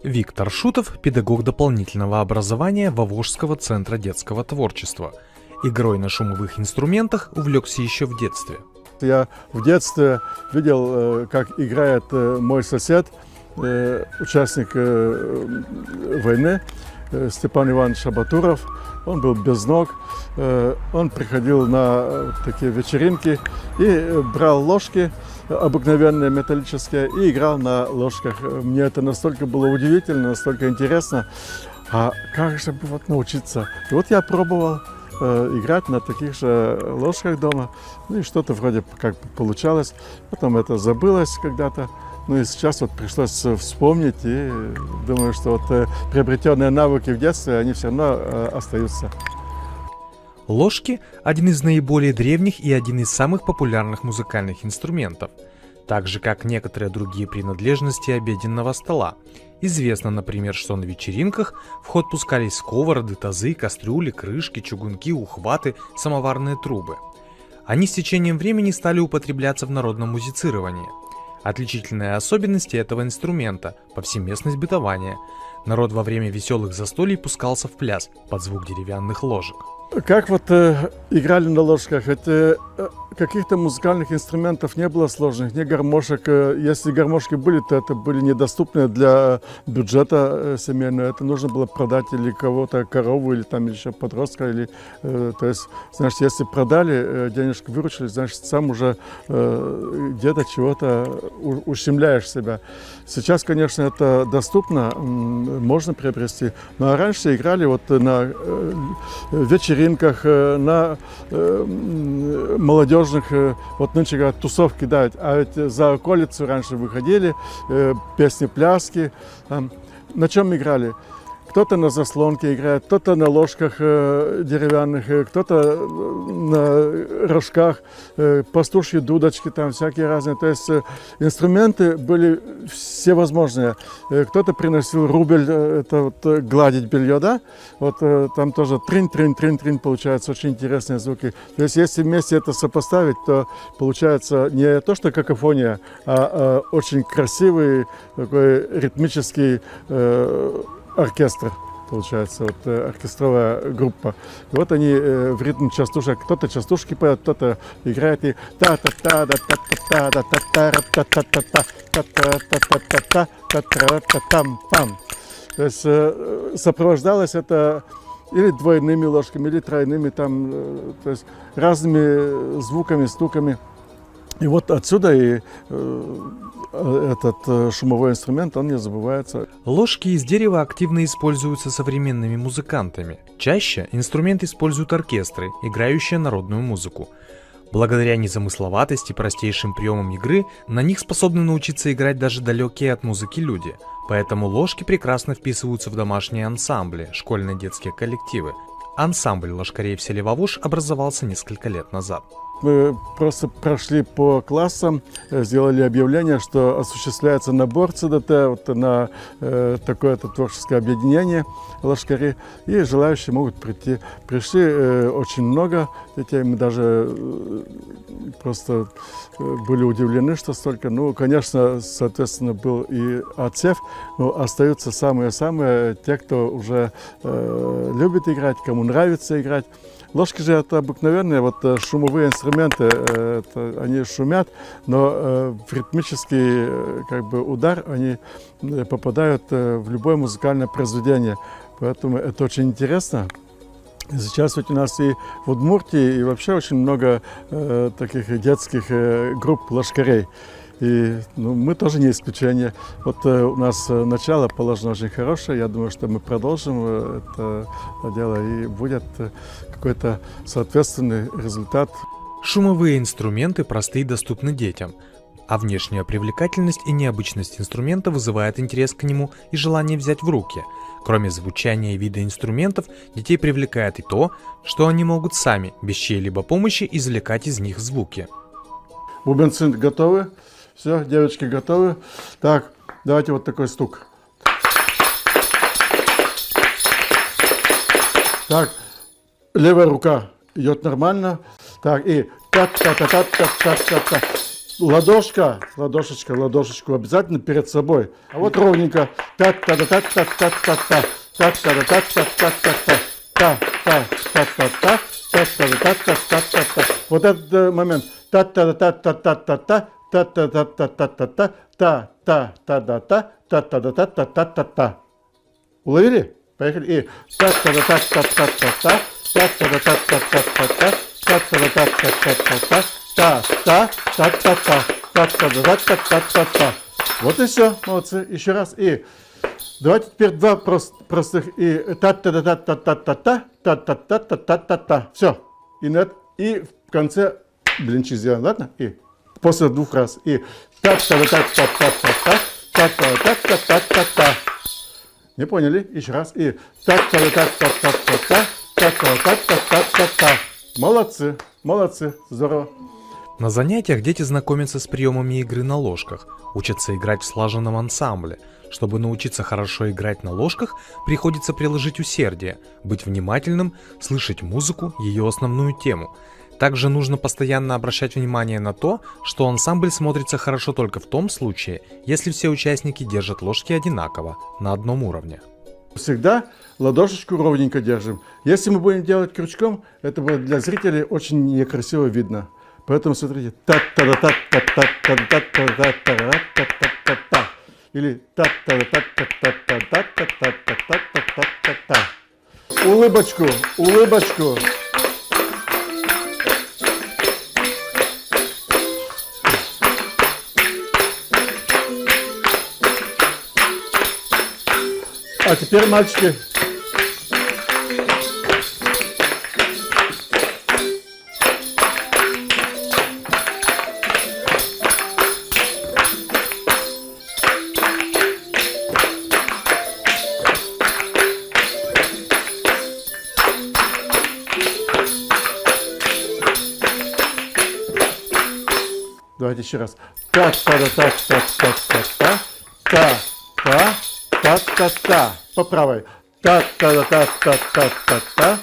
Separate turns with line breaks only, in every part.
Виктор Шутов – педагог дополнительного образования Вовожского центра детского творчества. Игрой на шумовых инструментах увлекся еще в детстве.
Я в детстве видел, как играет мой сосед, участник войны, Степан Иванович Шабатуров. Он был без ног, он приходил на такие вечеринки и брал ложки обыкновенные металлические и играл на ложках. Мне это настолько было удивительно, настолько интересно. А как же бы вот научиться? И вот я пробовал играть на таких же ложках дома. Ну и что-то вроде как получалось. Потом это забылось когда-то. Ну и сейчас вот пришлось вспомнить. И думаю, что вот приобретенные навыки в детстве, они все равно остаются.
Ложки – один из наиболее древних и один из самых популярных музыкальных инструментов, так же как некоторые другие принадлежности обеденного стола. Известно, например, что на вечеринках в ход пускались сковороды, тазы, кастрюли, крышки, чугунки, ухваты, самоварные трубы. Они с течением времени стали употребляться в народном музицировании. Отличительные особенности этого инструмента – повсеместность бытования. Народ во время веселых застолий пускался в пляс под звук деревянных ложек.
Как вот играли на ложках? Это каких-то музыкальных инструментов не было сложных, ни гармошек. Если гармошки были, то это были недоступны для бюджета семейного. Это нужно было продать или кого-то, корову, или там еще подростка. Или, то есть, значит, если продали, денежки выручили, значит, сам уже где-то чего-то ущемляешь себя. Сейчас, конечно, это доступно, можно приобрести. Ну а раньше играли вот на вечеринках, на молодежных, вот нынче говорят, тусовки, да, а ведь за околицу раньше выходили, песни, пляски. На чем играли? Кто-то на заслонке играет, кто-то на ложках деревянных, кто-то на рожках, пастушьи дудочки, там всякие разные. То есть инструменты были всевозможные. Кто-то приносил рубль, это вот гладить белье, да? Вот там тоже трин-трин-трин-трин получаются очень интересные звуки. То есть если вместе это сопоставить, то получается не то, что какофония, а очень красивый такой ритмический оркестр, получается, вот оркестровая группа. И вот они в ритм частушек, кто-то частушки поет, кто-то играет и та та та та та та та та та та та та та та там пам. То есть сопровождалось это или двойными ложками, или тройными, там, то есть разными звуками, стуками. И вот отсюда и этот шумовой инструмент, он не забывается.
Ложки из дерева активно используются современными музыкантами. Чаще инструмент используют оркестры, играющие народную музыку. Благодаря незамысловатости и простейшим приемам игры на них способны научиться играть даже далекие от музыки люди. Поэтому ложки прекрасно вписываются в домашние ансамбли, школьные детские коллективы. Ансамбль ложкарей в селе Вовож образовался несколько лет назад.
Мы просто прошли по классам, сделали объявление, что осуществляется набор ЦДТ вот на такое-то творческое объединение ложкари, и желающие могут прийти. Пришли очень много детей, мы даже просто были удивлены, что столько. Ну, конечно, соответственно, был и отсев, но остаются самые-самые, те, кто уже любит играть, кому нравится играть. Ложки же это обыкновенные вот шумовые инструменты, они шумят, но в ритмический как бы удар они попадают в любое музыкальное произведение. Поэтому это очень интересно. Сейчас ведь у нас и в Удмуртии, и вообще очень много таких детских групп ложкарей. И мы тоже не исключение. Вот у нас начало положено очень хорошее. Я думаю, что мы продолжим это дело, и будет какой-то соответственный результат.
Шумовые инструменты просты и доступны детям, а внешняя привлекательность и необычность инструмента вызывает интерес к нему и желание взять в руки. Кроме звучания и вида инструментов, детей привлекает и то, что они могут сами, без чьей-либо помощи, извлекать из них звуки.
Бубенцы готовы? Все, девочки готовы? Так, давайте вот такой стук. Так, левая рука идет нормально. Так, и та-та-та-та-та-та-та-та. ладошка, ладошечку обязательно перед собой. А вот ровненько. Та-та-та-та-та-та-та-та. Та-та-та-та-та-та-та-та. Та-та-та-та-та-та. Та-та-та-та-та-та-та. Вот этот момент. Та-та-та-та-та-та-та. Та-та-та-та-та-та-та. Та-та-та-та-та. Та-та-та-та-та-та-та. Уловили? Поехали. И та-та-та-та-та-та-та. Та-та-та-та-та-та-та. Та-та-та-та-та-та-та. Та-та-та-та-та. Та-та-та-та-та-та-та. Вот и все. Молодцы. Еще раз. И давайте теперь два простых. И та-та-та-та-та-та-та. Та-та-та-та-та-та-та. Все. И в конце блинчик сделаем. Ладно? И после двух раз. И та-та-та-та-та-та-та. Та-та-та-та-та-та-та. Не поняли? Еще раз. И та-та-та-та-та-та-та. Та-та-та-та-та-та-та. Молодцы. Молодцы. Здорово.
На занятиях дети знакомятся с приемами игры на ложках, учатся играть в слаженном ансамбле. Чтобы научиться хорошо играть на ложках, приходится приложить усердие, быть внимательным, слышать музыку, ее основную тему. Также нужно постоянно обращать внимание на то, что ансамбль смотрится хорошо только в том случае, если все участники держат ложки одинаково, на одном уровне.
Всегда ладошечку ровненько держим. Если мы будем делать крючком, это будет для зрителей очень некрасиво видно. Поэтому смотрите. Та-та-та-та-та-та-та-та-та-та-та-та-та. Или та-та-та-та-та-та-та-та-та-та-та-та. Улыбочку, улыбочку. А теперь, мальчики, давайте еще раз. Та-та-та-та-та-та-та-та. Та-та-та-та-та. По правой. Та-та-та-та-та-та-та.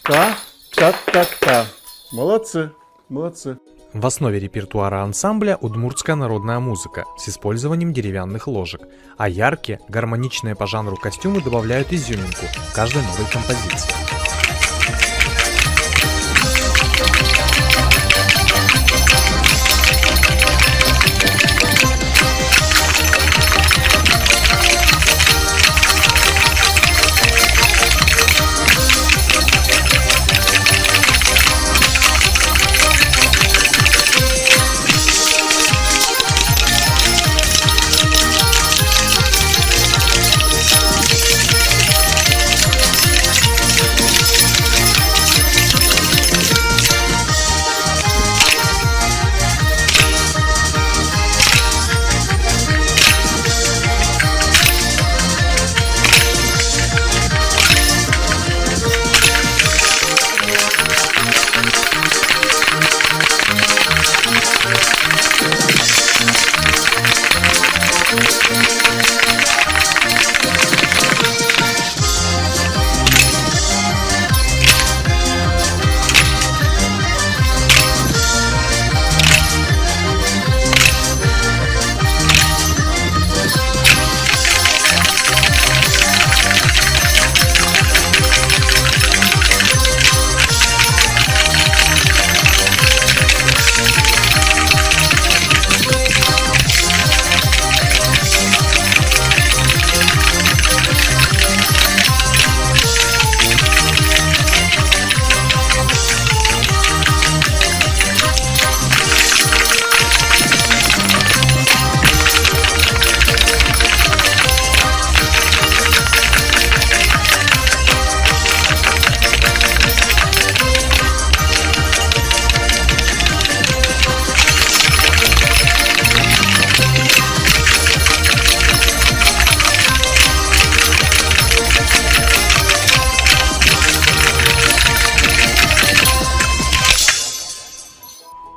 Та-та-та-та-та. Молодцы, молодцы.
В основе репертуара ансамбля удмуртская народная музыка с использованием деревянных ложек, а яркие, гармоничные по жанру костюмы добавляют изюминку каждой новой композиции.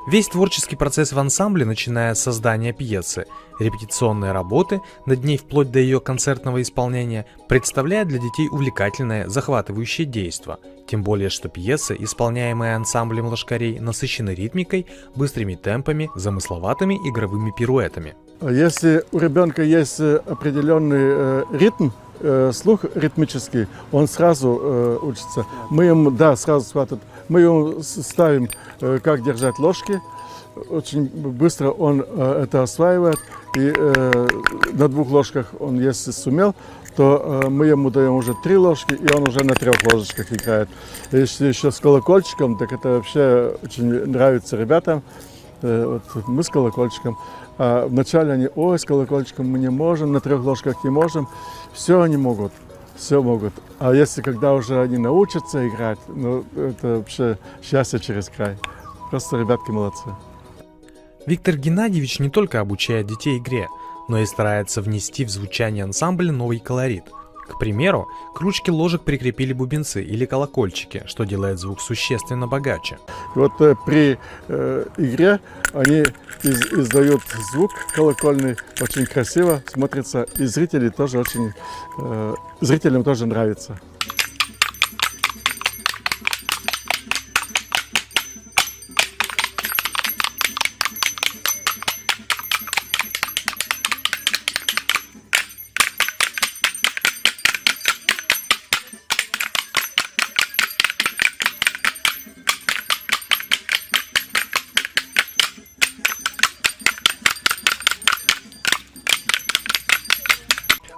Весь творческий процесс в ансамбле, начиная с создания пьесы, репетиционные работы над ней вплоть до ее концертного исполнения, представляет для детей увлекательное, захватывающее действо. Тем более, что пьесы, исполняемые ансамблем лошкарей, насыщены ритмикой, быстрыми темпами, замысловатыми игровыми пируэтами.
Если у ребенка есть определенный ритм, слух ритмический, он сразу учится. Мы ему, сразу схватывает. Мы ему ставим, как держать ложки. Очень быстро он это осваивает. И на 2 ложках он, если сумел, то мы ему даем уже 3 ложки, и он уже на 3 ложечках играет. Если еще с колокольчиком, так это вообще очень нравится ребятам. Вот мы с колокольчиком. А вначале они, с колокольчиком мы не можем, на 3 ложках не можем. Все они могут, все могут. А если когда уже они научатся играть, это вообще счастье через край. Просто ребятки молодцы.
Виктор Геннадьевич не только обучает детей игре, но и старается внести в звучание ансамбля новый колорит. К примеру, к ручке ложек прикрепили бубенцы или колокольчики, что делает звук существенно богаче.
И вот при игре они издают звук колокольный, очень красиво смотрится, и зрителям тоже нравится.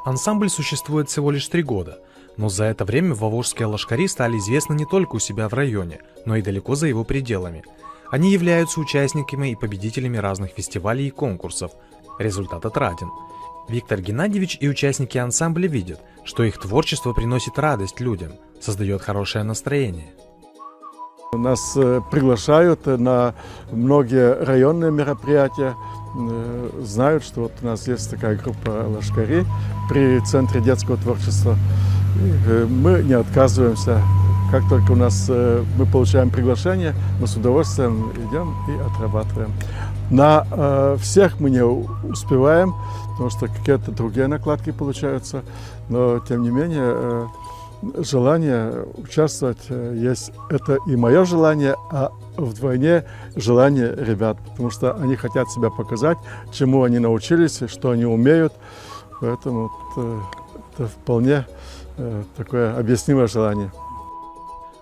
Ансамбль существует всего лишь 3 года, но за это время вовожские лошкари стали известны не только у себя в районе, но и далеко за его пределами. Они являются участниками и победителями разных фестивалей и конкурсов. Результат отраден. Виктор Геннадьевич и участники ансамбля видят, что их творчество приносит радость людям, создает хорошее настроение.
Нас приглашают на многие районные мероприятия. Знают, что вот у нас есть такая группа лошкарей при Центре детского творчества. Мы не отказываемся. Как только мы получаем приглашение, мы с удовольствием идем и отрабатываем. На всех мы не успеваем, потому что какие-то другие накладки получаются, но тем не менее желание участвовать есть. Это и мое желание, а вдвойне желание ребят, потому что они хотят себя показать, чему они научились, что они умеют. Поэтому это вполне такое объяснимое желание.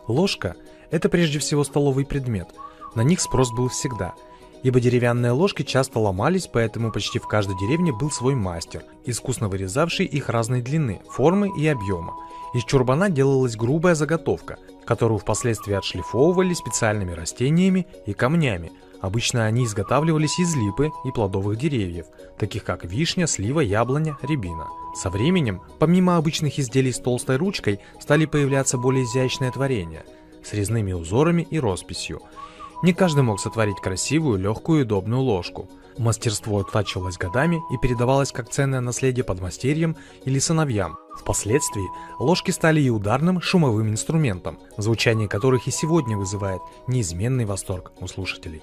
Ложка – это прежде всего столовый предмет. На них спрос был всегда. Ибо деревянные ложки часто ломались, поэтому почти в каждой деревне был свой мастер, искусно вырезавший их разной длины, формы и объема. Из чурбана делалась грубая заготовка, которую впоследствии отшлифовывали специальными растениями и камнями. Обычно они изготавливались из липы и плодовых деревьев, таких как вишня, слива, яблоня, рябина. Со временем, помимо обычных изделий с толстой ручкой, стали появляться более изящные творения с резными узорами и росписью. Не каждый мог сотворить красивую, легкую и удобную ложку. Мастерство оттачивалось годами и передавалось как ценное наследие подмастерьям или сыновьям. Впоследствии ложки стали и ударным шумовым инструментом, звучание которых и сегодня вызывает неизменный восторг у слушателей.